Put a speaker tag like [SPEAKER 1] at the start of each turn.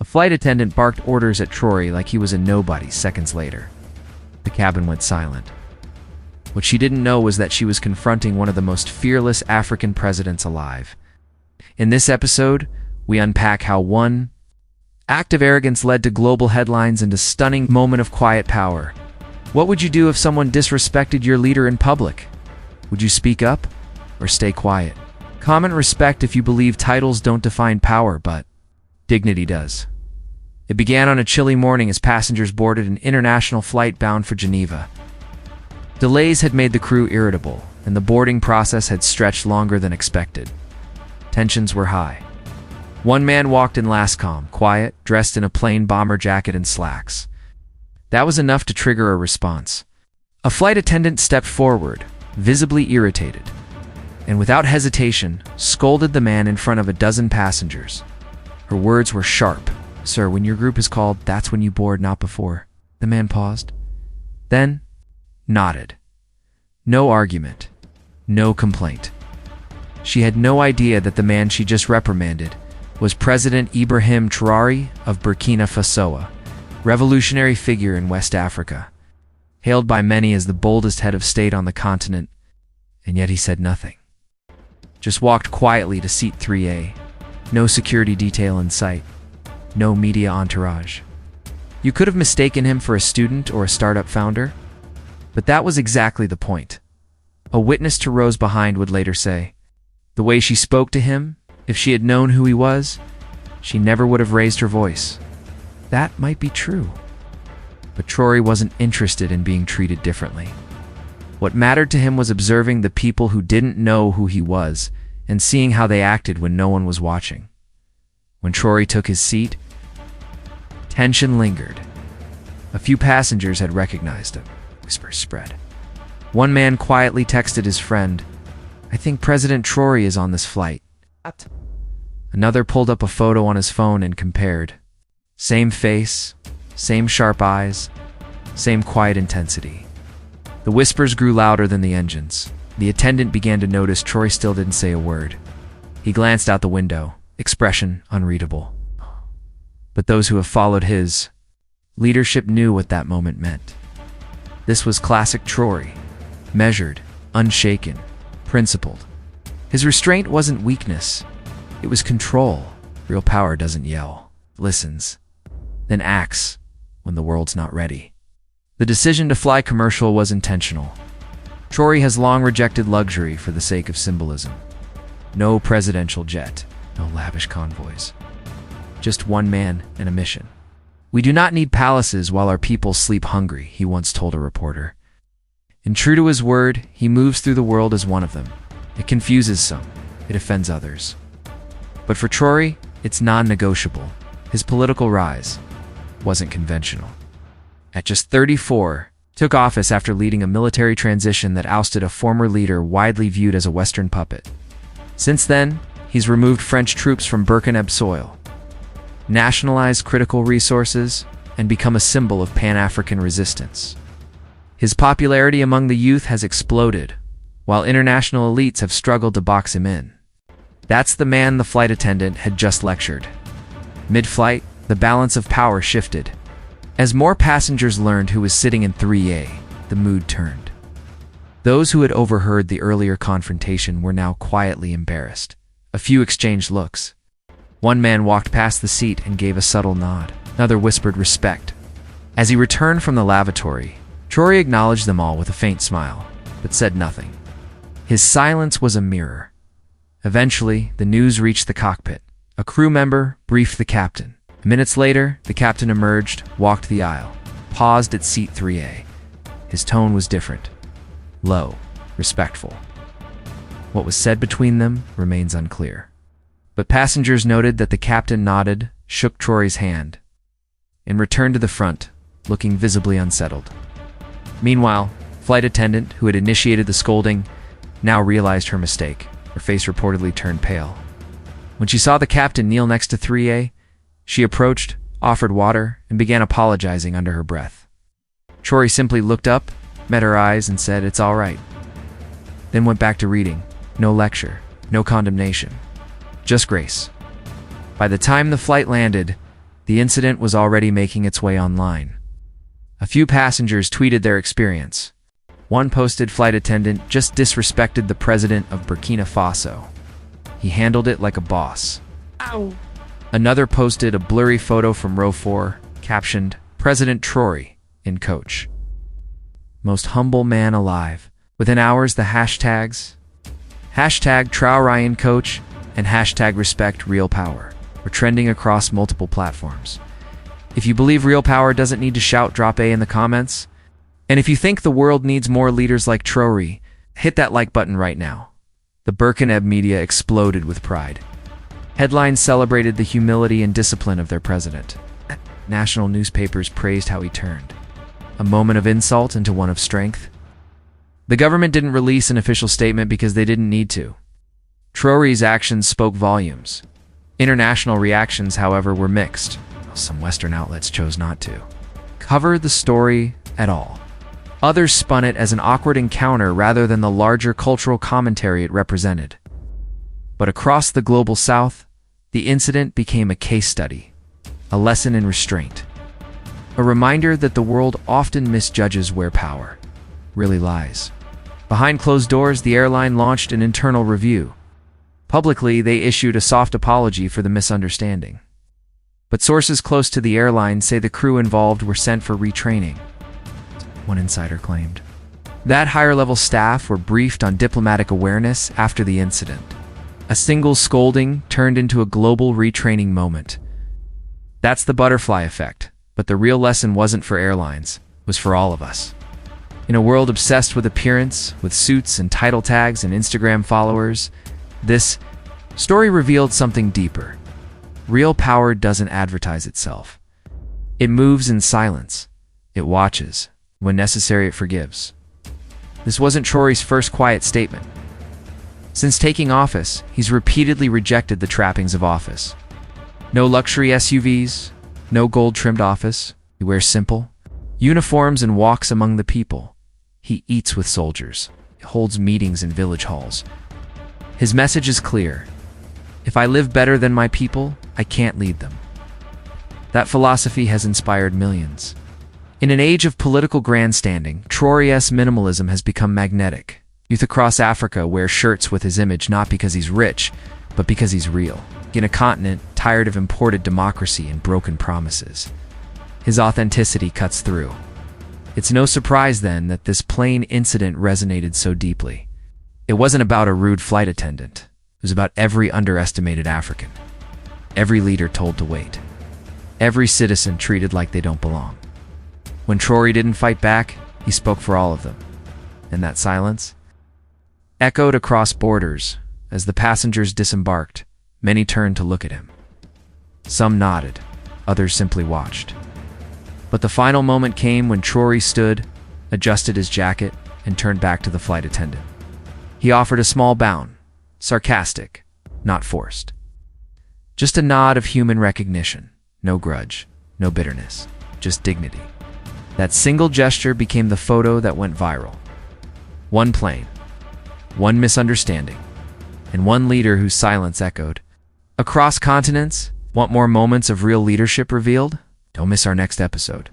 [SPEAKER 1] flight attendant barked orders at Traoré like he was a nobody seconds later. The cabin went silent. What she didn't know was that she was confronting one of the most fearless African presidents alive. In this episode, we unpack how one act of arrogance led to global headlines and a stunning moment of quiet power. What would you do if someone disrespected your leader in public? Would you speak up or stay quiet? Common respect if you believe titles don't define power, but dignity does. It began on a chilly morning as passengers boarded an international flight bound for Geneva. Delays had made the crew irritable, and the boarding process had stretched longer than expected. Tensions were high. One man walked in LASCOM, quiet, dressed in a plain bomber jacket and slacks. That was enough to trigger a response. A flight attendant stepped forward, visibly irritated, and without hesitation, scolded the man in front of a dozen passengers. Her words were sharp. "Sir, when your group is called, that's when you board, not before." The man paused, then nodded. No argument, no complaint. She had no idea that the man she just reprimanded was President Ibrahim Traoré of Burkina Faso, a revolutionary figure in West Africa, hailed by many as the boldest head of state on the continent, and yet he said nothing. Just walked quietly to seat 3A. No security detail in sight. No media entourage. You could have mistaken him for a student or a startup founder, but that was exactly the point. A witness to rows behind would later say, the way she spoke to him, if she had known who he was, she never would have raised her voice. That might be true. But Traoré wasn't interested in being treated differently. What mattered to him was observing the people who didn't know who he was and seeing how they acted when no one was watching. When Traoré took his seat, tension lingered. A few passengers had recognized him. Whispers spread. One man quietly texted his friend, "I think President Traoré is on this flight." Another pulled up a photo on his phone and compared. Same face, same sharp eyes, same quiet intensity. The whispers grew louder than the engines. The attendant began to notice Traoré still didn't say a word. He glanced out the window, expression unreadable. But those who have followed his leadership knew what that moment meant. This was classic Traoré, measured, unshaken, principled. His restraint wasn't weakness, it was control. Real power doesn't yell, listens, then acts when the world's not ready. The decision to fly commercial was intentional. Traoré has long rejected luxury for the sake of symbolism. No presidential jet, no lavish convoys. Just one man and a mission. "We do not need palaces while our people sleep hungry," he once told a reporter. And true to his word, he moves through the world as one of them. It confuses some, it offends others. But for Traoré, it's non-negotiable. His political rise wasn't conventional. At just 34, took office after leading a military transition that ousted a former leader widely viewed as a Western puppet. Since then, he's removed French troops from Burkina soil, nationalized critical resources, and become a symbol of Pan-African resistance. His popularity among the youth has exploded, while international elites have struggled to box him in. That's the man the flight attendant had just lectured. Mid-flight, the balance of power shifted. As more passengers learned who was sitting in 3A, the mood turned. Those who had overheard the earlier confrontation were now quietly embarrassed. A few exchanged looks. One man walked past the seat and gave a subtle nod. Another whispered respect. As he returned from the lavatory, Traoré acknowledged them all with a faint smile, but said nothing. His silence was a mirror. Eventually, the news reached the cockpit. A crew member briefed the captain. Minutes later, the captain emerged, walked the aisle, paused at seat 3A. His tone was different. Low, respectful. What was said between them remains unclear. But passengers noted that the captain nodded, shook Traoré's hand, and returned to the front, looking visibly unsettled. Meanwhile, flight attendant, who had initiated the scolding, now realized her mistake. Her face reportedly turned pale. When she saw the captain kneel next to 3A, she approached, offered water, and began apologizing under her breath. Traoré simply looked up, met her eyes, and said, "It's all right." Then went back to reading. No lecture, no condemnation, just grace. By the time the flight landed, The incident was already making its way online. A few passengers tweeted their experience. One posted, "Flight attendant just disrespected the president of Burkina Faso. He handled it like a boss."
[SPEAKER 2] Ow.
[SPEAKER 1] Another posted a blurry photo from row 4, captioned, "President Traoré in coach. Most humble man alive." Within hours, the hashtags Traoré in coach and #respect real power were trending across multiple platforms. If you believe real power doesn't need to shout, drop A in the comments. And if you think the world needs more leaders like Traoré, hit that like button right now. The Burkina media exploded with pride. Headlines celebrated the humility and discipline of their president. National newspapers praised how he turned a moment of insult into one of strength. The government didn't release an official statement because they didn't need to. Traoré's actions spoke volumes. International reactions, however, were mixed. Some Western outlets chose not to cover the story at all. Others spun it as an awkward encounter rather than the larger cultural commentary it represented. But across the global south, the incident became a case study, a lesson in restraint, a reminder that the world often misjudges where power really lies. Behind closed doors, the airline launched an internal review. Publicly, they issued a soft apology for the misunderstanding. But sources close to the airline say the crew involved were sent for retraining, one insider claimed. That higher-level staff were briefed on diplomatic awareness after the incident. A single scolding turned into a global retraining moment. That's the butterfly effect, but the real lesson wasn't for airlines, it was for all of us. In a world obsessed with appearance, with suits and title tags and Instagram followers, this story revealed something deeper. Real power doesn't advertise itself. It moves in silence. It watches. When necessary, it forgives. This wasn't Traoré's first quiet statement. Since taking office, he's repeatedly rejected the trappings of office. No luxury SUVs, no gold-trimmed office. He wears simple uniforms and walks among the people. He eats with soldiers. He holds meetings in village halls. His message is clear. If I live better than my people, I can't lead them. That philosophy has inspired millions. In an age of political grandstanding, Traoré's minimalism has become magnetic. Youth across Africa wear shirts with his image not because he's rich, but because he's real. In a continent tired of imported democracy and broken promises, his authenticity cuts through. It's no surprise then that this plain incident resonated so deeply. It wasn't about a rude flight attendant. It was about every underestimated African. Every leader told to wait. Every citizen treated like they don't belong. When Traoré didn't fight back, he spoke for all of them. And that silence echoed across borders. As the passengers disembarked, many turned to look at him. Some nodded, others simply watched. But the final moment came when Traoré stood, adjusted his jacket, and turned back to the flight attendant. He offered a small bow, sarcastic, not forced. Just a nod of human recognition. No grudge, no bitterness, just dignity. That single gesture became the photo that went viral. One plane, one misunderstanding, and one leader whose silence echoed. Across continents, want more moments of real leadership revealed? Don't miss our next episode.